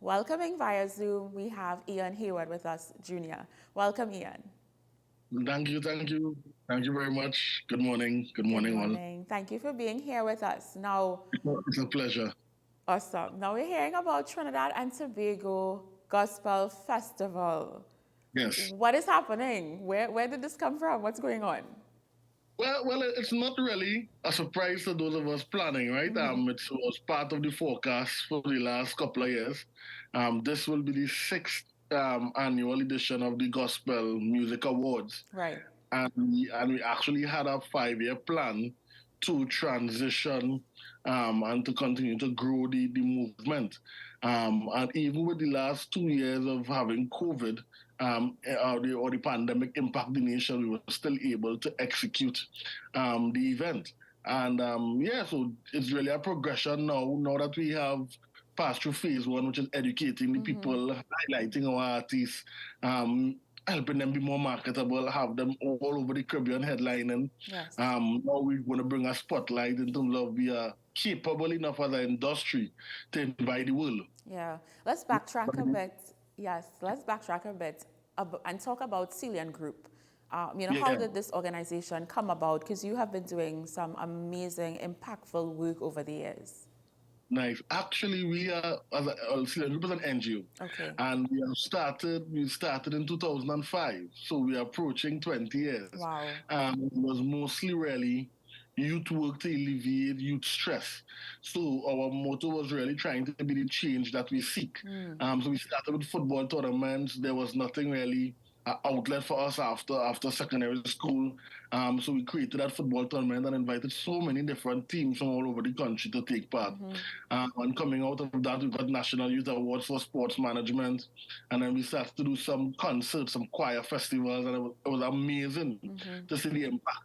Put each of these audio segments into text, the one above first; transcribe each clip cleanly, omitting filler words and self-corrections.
Welcoming via Zoom, we have Ian Haywood with us, Jr. Welcome, Ian. Thank you very much. Good morning. Good Good morning, all. morning. Thank you for being here with us. Now, It's a pleasure. awesome. Now we're hearing about Trinidad and Tobago Gospel Festival. Yes. What is happening? Where did this come from? What's going on? Well, it's not really a surprise to those of us planning, right? It was part of the forecast for the last couple of years. This will be the sixth annual edition of the Gospel Music Awards, Right. and we actually had a 5-year plan to transition and to continue to grow the movement. And even with the last 2 years of having COVID or the pandemic impact the nation, we were still able to execute the event. And yeah, so it's really a progression now that we have passed through phase one, which is educating the people, highlighting our artists, helping them be more marketable, have them all over the Caribbean headlining. Yes. Now we want to bring a spotlight in terms of we are capable enough as an industry to invite the world. Yeah. Let's backtrack a bit. Yes, let's backtrack a bit and talk about Celian Group. How Yeah, did this organization come about? Because you have been doing some amazing, impactful work over the years. nice. Actually, we are Cilian Group is an NGO, Okay. and we started in 2005, so we are approaching 20 years. Wow. It was mostly really youth work to alleviate youth stress. So our motto was really trying to be the change that we seek. So we started with football tournaments. There was nothing really outlet for us after secondary school. So we created that football tournament and invited so many different teams from all over the country to take part. And coming out of that, we got National Youth Awards for Sports Management. And then we started to do some concerts, some choir festivals, and it was amazing to see the impact.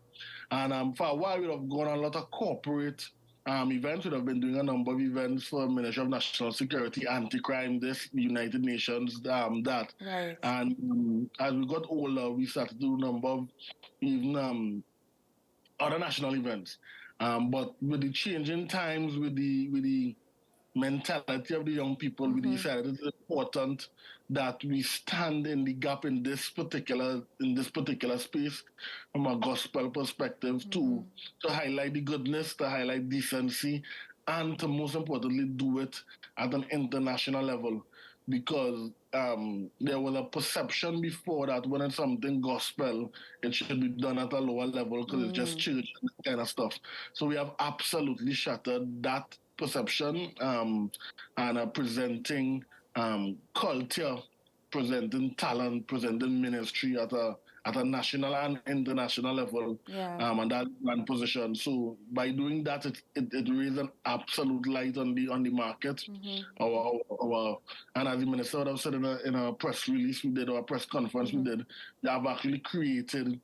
And for a while, we'd have gone on a lot of corporate events. We'd have been doing a number of events for Ministry of National Security, anti-crime, this, the United Nations, that. Right. And as we got older, we started to do a number of even other national events. But with the changing times, with the mentality of the young people, we decided it's important that we stand in the gap in this particular space from a gospel perspective to highlight the goodness, to highlight decency, and to most importantly do it at an international level. Because there was a perception before that when it's something gospel, it should be done at a lower level because it's just church and that kind of stuff. So we have absolutely shattered that perception and presenting culture, presenting talent, presenting ministry at a national and international level, Yeah. and that one position. So by doing that, it raised an absolute light on the market. Our and as the minister would have said in a press release we did or a press conference we did, they have actually created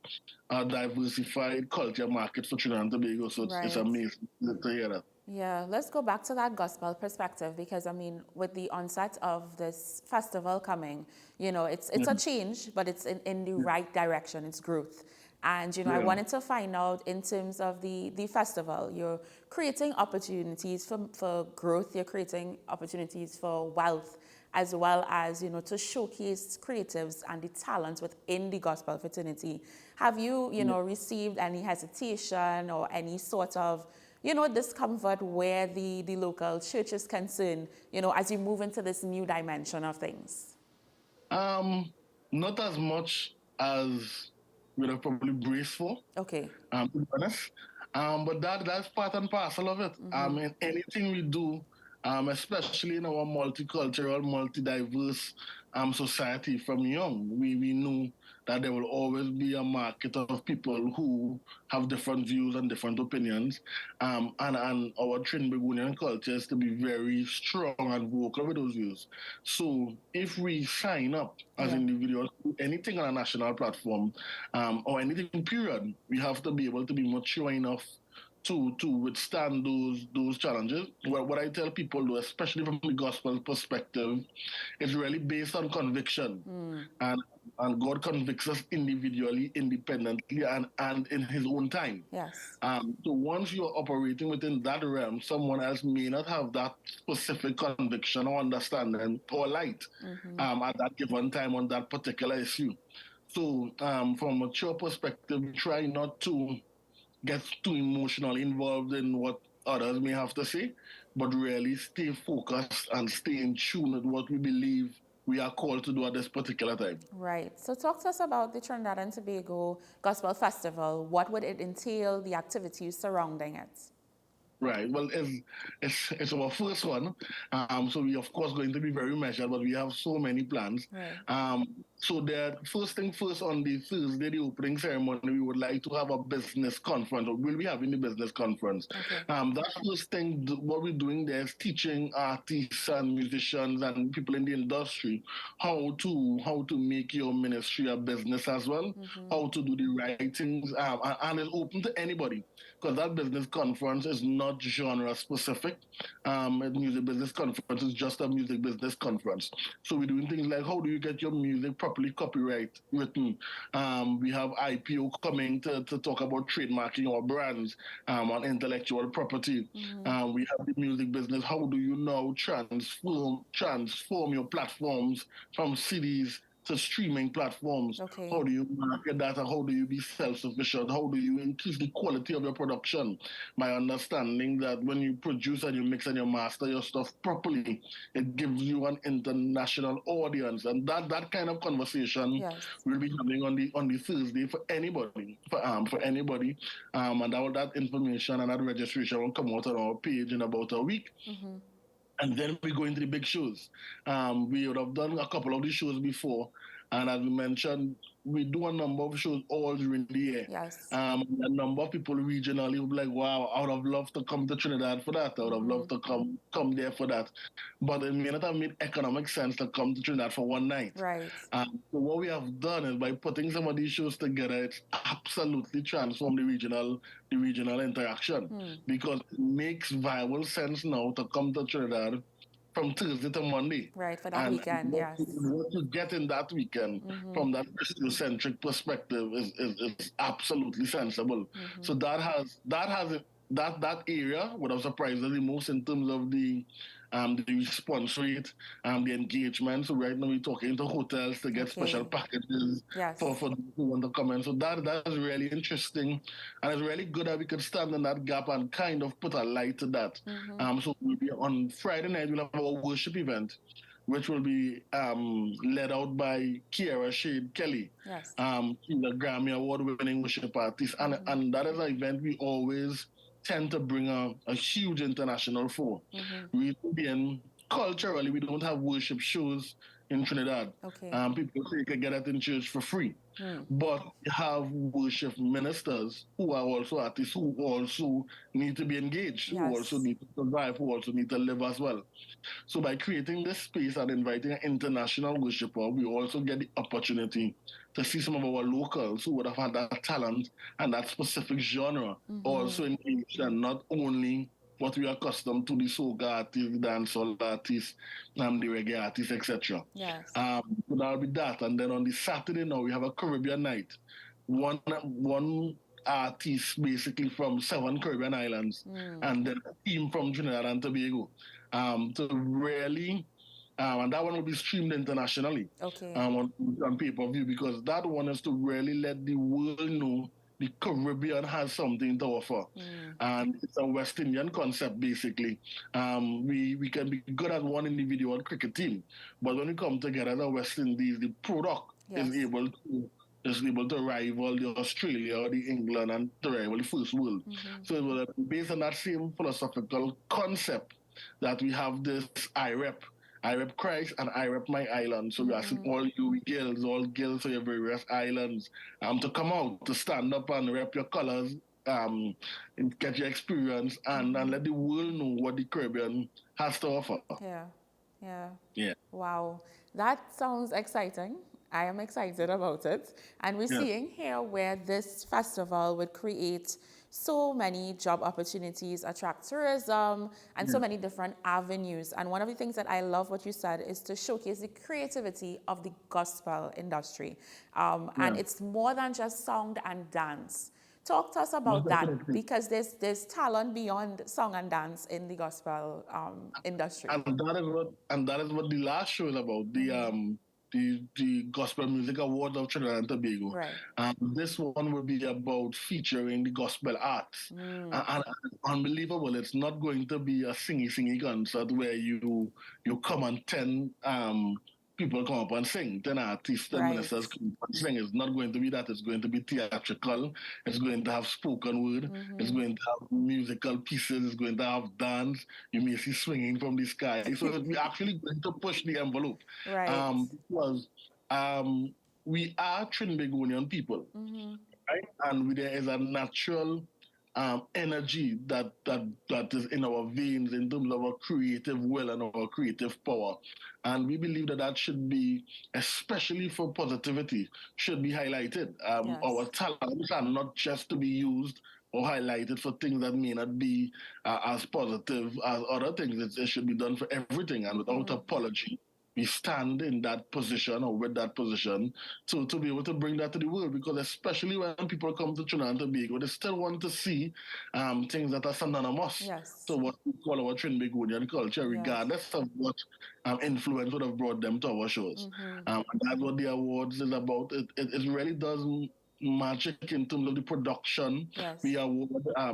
a diversified culture market for Trinidad and Tobago. So it's Right. amazing to hear that. Yeah, let's go back to that gospel perspective because with the onset of this festival coming, it's a change, but it's in the right direction. It's growth. And I Yeah. wanted to find out in terms of the festival, you're creating opportunities for growth, you're creating opportunities for wealth, as well as, to showcase creatives and the talents within the gospel fraternity. Have you, received any hesitation or any sort of discomfort where the local church is concerned, as you move into this new dimension of things? Um, Not as much as we'd have probably braced for, Okay. to be honest. But that's part and parcel of it. In anything we do, especially in our multicultural, multi-diverse society from young, we knew that there will always be a market of people who have different views and different opinions. And our Trinbagonian culture is to be very strong and vocal with those views. So if we sign up as Yeah. individuals, anything on a national platform, or anything period, we have to be able to be mature enough to withstand those challenges. What I tell people, though, especially from the gospel perspective, is really based on conviction, and God convicts us individually, independently, and in His own time. Yes. So once you're operating within that realm, someone else may not have that specific conviction or understanding or light at that given time on that particular issue. So from a mature perspective, try not to get too emotionally involved in what others may have to say, but really stay focused and stay in tune with what we believe we are called to do at this particular time. Right. So talk to us about the Trinidad and Tobago Gospel Festival. What would it entail, the activities surrounding it? Right. Well, it's our first one, so we of course going to be very measured, but we have so many plans. Right. So the first thing first, on the Thursday, the opening ceremony, we would like to have a business conference, or we'll be having the business conference. Okay. That first thing, what we're doing there is teaching artists and musicians and people in the industry how to make your ministry a business as well, how to do the right things, and it's open to anybody, because that business conference is not genre specific. A music business conference is just a music business conference. So we're doing things like, how do you get your music properly copyright written? We have IPO coming to talk about trademarking our brands on intellectual property. We have the music business. How do you now transform your platforms from CDs to streaming platforms? Okay. How do you market that, and how do you be self-sufficient? How do you increase the quality of your production? By understanding that when you produce and you mix and you master your stuff properly, it gives you an international audience. And that kind of conversation Yes. we'll be having on the Thursday for anybody, for anybody. And all that information and that registration will come out on our page in about a week. And then we go into the big shows. We would have done a couple of these shows before, and as we mentioned, we do a number of shows all during the year. Yes. A number of people regionally will be like, wow, I would have loved to come to Trinidad for that. I would have loved to come there for that. But it may not have made economic sense to come to Trinidad for one night. Right. So what we have done is, by putting some of these shows together, it's absolutely transformed the regional interaction, because it makes viable sense now to come to Trinidad from Thursday to Monday. Right, for that weekend, yes. What you get in that weekend from that Christocentric perspective is absolutely sensible. So that area would have surprised us the most in terms of the response rate, the engagement. So right now we're talking to hotels to get special packages for those who want to come in. So that is really interesting, and it's really good that we could stand in that gap and kind of put a light to that. So we'll be on Friday night, we'll have our worship event, which will be led out by Kiara Shade Kelly. Yes. She's a Grammy Award-winning worship artist, and that is an event we always tend to bring a huge international for. Reason being, culturally, we don't have worship shows in Trinidad. Okay. People say you can get it in church for free. But we have worship ministers who are also artists, who also need to be engaged, who also need to survive, who also need to live as well. So by creating this space and inviting an international worshiper, we also get the opportunity to see some of our locals who would have had that talent and that specific genre also engaged, and not only what we are accustomed to, the soca artists, dancehall artists, the reggae artists, etc. Yes. So that'll be that. And then on the Saturday now, we have a Caribbean night. One artist basically from 7 Caribbean islands, and then a team from Trinidad and Tobago. To really, and that one will be streamed internationally on pay-per-view, because that one is to really let the world know the Caribbean has something to offer. And it's a West Indian concept, basically. We can be good at one individual cricket team, but when we come together as a West Indies, the product is able to rival the Australia or the England and to rival the first world. So it will be based on that same philosophical concept that we have this I rep Christ and I rep my island. So we're asking all girls of your various islands to come out, to stand up and rep your colors, and get your experience, and let the world know what the Caribbean has to offer. Yeah. Wow. That sounds exciting. I am excited about it. And we're seeing here where this festival would create so many job opportunities, attract tourism, and so many different avenues. And one of the things that I love what you said is to showcase the creativity of the gospel industry. And it's more than just sound and dance. Talk to us Most about that, definitely. because there's talent beyond song and dance in the gospel industry. And that is what the last show is about. The Gospel Music Awards of Trinidad and Tobago. Right. This one will be about featuring the gospel arts. And unbelievable! It's not going to be a singy concert where you come and 10 people come up and sing, 10 artists, 10 ministers Right. come up and sing. It's not going to be that. It's going to be theatrical. It's going to have spoken word. It's going to have musical pieces. It's going to have dance. You may see swinging from the sky. So we're actually going to push the envelope. Right. Because we are Trinbagonian people, right? And there is a natural energy that is in our veins in terms of our creative will and our creative power. And we believe that should be, especially for positivity, should be highlighted. Our Yes. talents are not just to be used or highlighted for things that may not be as positive as other things. It should be done for everything and without apology. We stand in that position or with that position to be able to bring that to the world, because especially when people come to Trinidad and Tobago, they still want to see things that are synonymous Yes. to what we call our Trinbagonian culture, Yes. regardless of what influence would have brought them to our shows. And that's what the awards is about. It really does magic in terms of the production. Yes. We award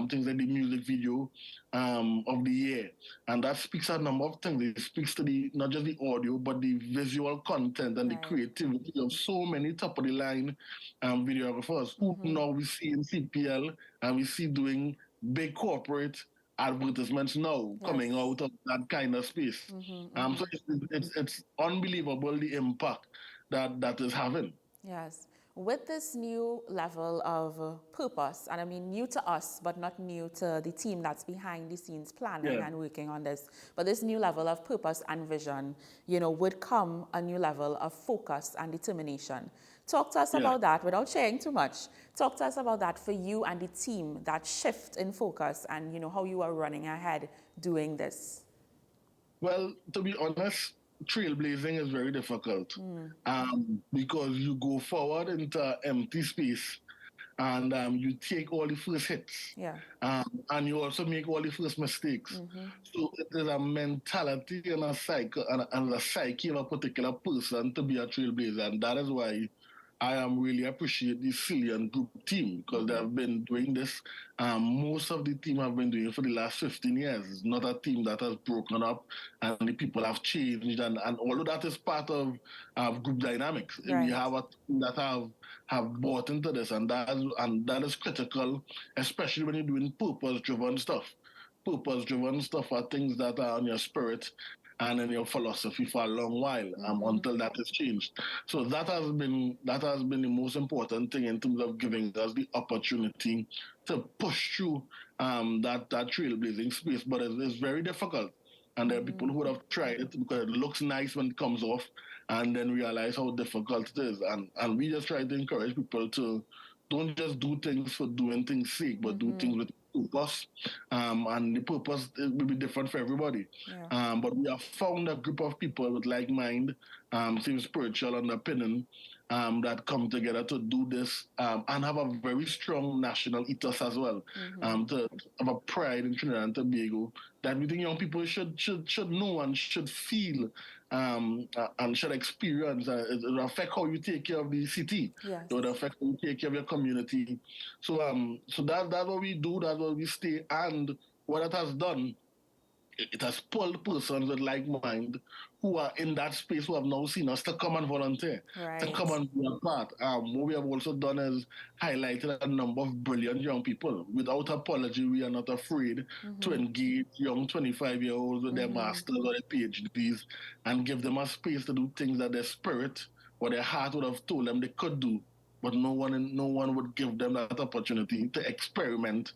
things like the music video of the year, and that speaks a number of things. It speaks to the not just the audio but the visual content and the Right. creativity of so many top of the line videographers who now we see in CPL and we see doing big corporate advertisements now coming Yes. out of that kind of space. So it's unbelievable the impact that is having. Yes. With this new level of purpose, and I mean new to us, but not new to the team that's behind the scenes planning Yeah. and working on this, but this new level of purpose and vision, would come a new level of focus and determination. Talk to us Yeah. about that without sharing too much. Talk to us about that for you and the team, that shift in focus and, how you are running ahead doing this. Well, to be honest, trailblazing is very difficult because you go forward into empty space and you take all the first hits Yeah. and you also make all the first mistakes. So it is a mentality and a cycle and a psyche of a particular person to be a trailblazer, and that is why I am really appreciate the Cilian Group team, because they have been doing this. Most of the team have been doing it for the last 15 years. It's not a team that has broken up and the people have changed. And although that is part of group dynamics, we Right. have a team that have bought into this, and that is critical, especially when you're doing purpose-driven stuff. Purpose-driven stuff are things that are on your spirit and in your philosophy for a long while until that is changed. So that has been the most important thing in terms of giving us the opportunity to push through that trailblazing space. But it's very difficult. And there are people who would have tried it because it looks nice when it comes off and then realize how difficult it is. And we just try to encourage people to don't just do things for doing things sake, but do things with purpose. And the purpose will be different for everybody. Yeah. But we have found a group of people with like mind, same spiritual underpinning, that come together to do this and have a very strong national ethos as well. To have a pride in Trinidad and Tobago that we think young people should know and should feel and should experience. It will affect how you take care of the city. Yes. It will affect how you take care of your community. So that's what we do. That's what we stay. And what it has done, it has pulled persons with like mind who are in that space who have now seen us to come and volunteer, to Right. come and be a part. What we have also done is highlighted a number of brilliant young people. Without apology, we are not afraid to engage young 25-year-olds with their masters or their PhDs and give them a space to do things that their spirit or their heart would have told them they could do, but no one would give them that opportunity to experiment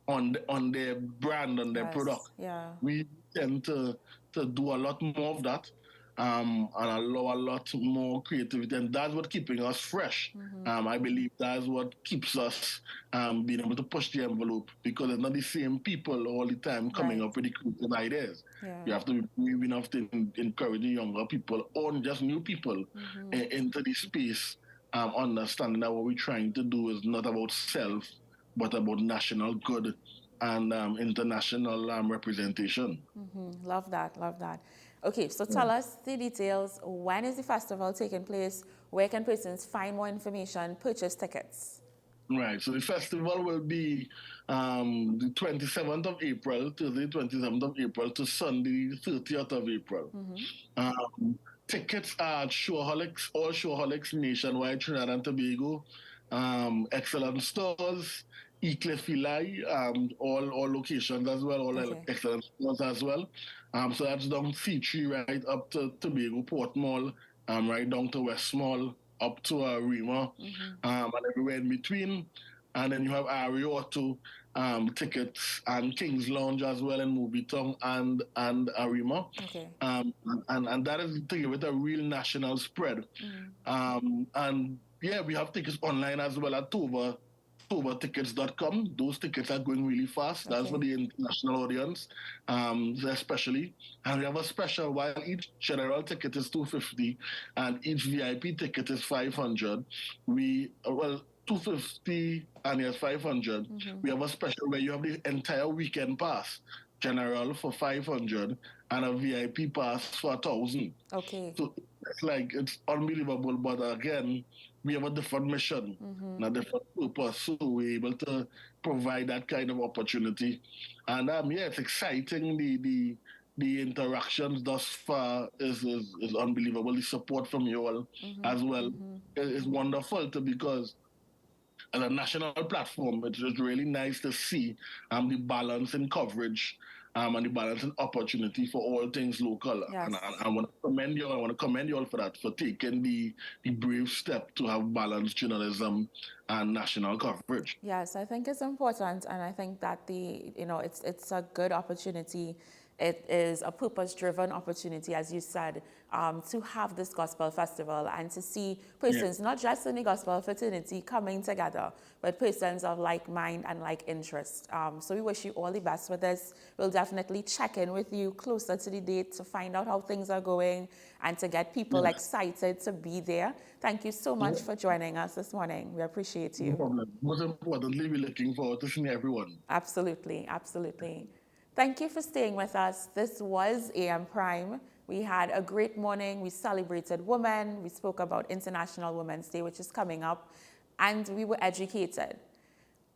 on their brand, on their Yes. product. Yeah. We tend to do a lot more of that. and allow a lot more creativity. And that's what keeping us fresh. I believe that's what keeps us being able to push the envelope, because it's not the same people all the time coming Right. up with the creative ideas. Yeah. You have to be brave enough to encourage the younger people or just new people into the space, understanding that what we're trying to do is not about self, but about national good and international representation. Love that, love that. Okay, so tell us the details. When is the festival taking place? Where can persons find more information, purchase tickets? Right. So the festival will be the 27th of April, Thursday, 27th of April to Sunday, 30th of April. Tickets are at Showholics, all Showholics nationwide, Trinidad and Tobago, excellent stores, Ecliff Eli, all locations as well, all Okay. excellent stores as well. So that's down C3 right up to Tobago Port Mall, right down to West Mall, up to Rima, and everywhere in between. And then you have Ario Auto tickets and King's Lounge as well in Movitown and Arima. Okay. And that is to give it a real national spread. And yeah, we have tickets online as well at TobaTickets.com. Those tickets are going really fast. That's for Okay. the international audience, especially. And we have a special, while each general ticket is $250 and each VIP ticket is $500. Well, $250 and yes, 500. We have a special where you have the entire weekend pass, general for 500 and a VIP pass for 1,000. Okay. So it's unbelievable. But again, we have a different mission, a different purpose. So we're able to provide that kind of opportunity. And yeah, it's exciting. The interactions thus far is unbelievable. The support from you all as well is wonderful too, because as a national platform, it's just really nice to see the balance in coverage and the balance in opportunity for all things local. Yes. And I want to commend you. I want to commend you all for that, for taking the brave step to have balanced journalism and national coverage. Yes, I think it's important, and I think that it's a good opportunity. It is a purpose-driven opportunity, as you said, to have this gospel festival and to see persons, not just in the gospel fraternity, coming together, but persons of like mind and like interest. So we wish you all the best with this. We'll definitely check in with you closer to the date to find out how things are going and to get people excited to be there. Thank you so much for joining us this morning. We appreciate you. No problem. Most importantly, we're looking forward to seeing everyone. Absolutely, absolutely. Thank you for staying with us. This was AM Prime. We had a great morning. We celebrated women. We spoke about International Women's Day, which is coming up, and we were educated.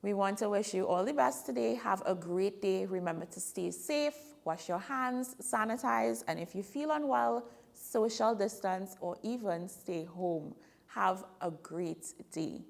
We want to wish you all the best today. Have a great day. Remember to stay safe, wash your hands, sanitize, and if you feel unwell, social distance or even stay home. Have a great day.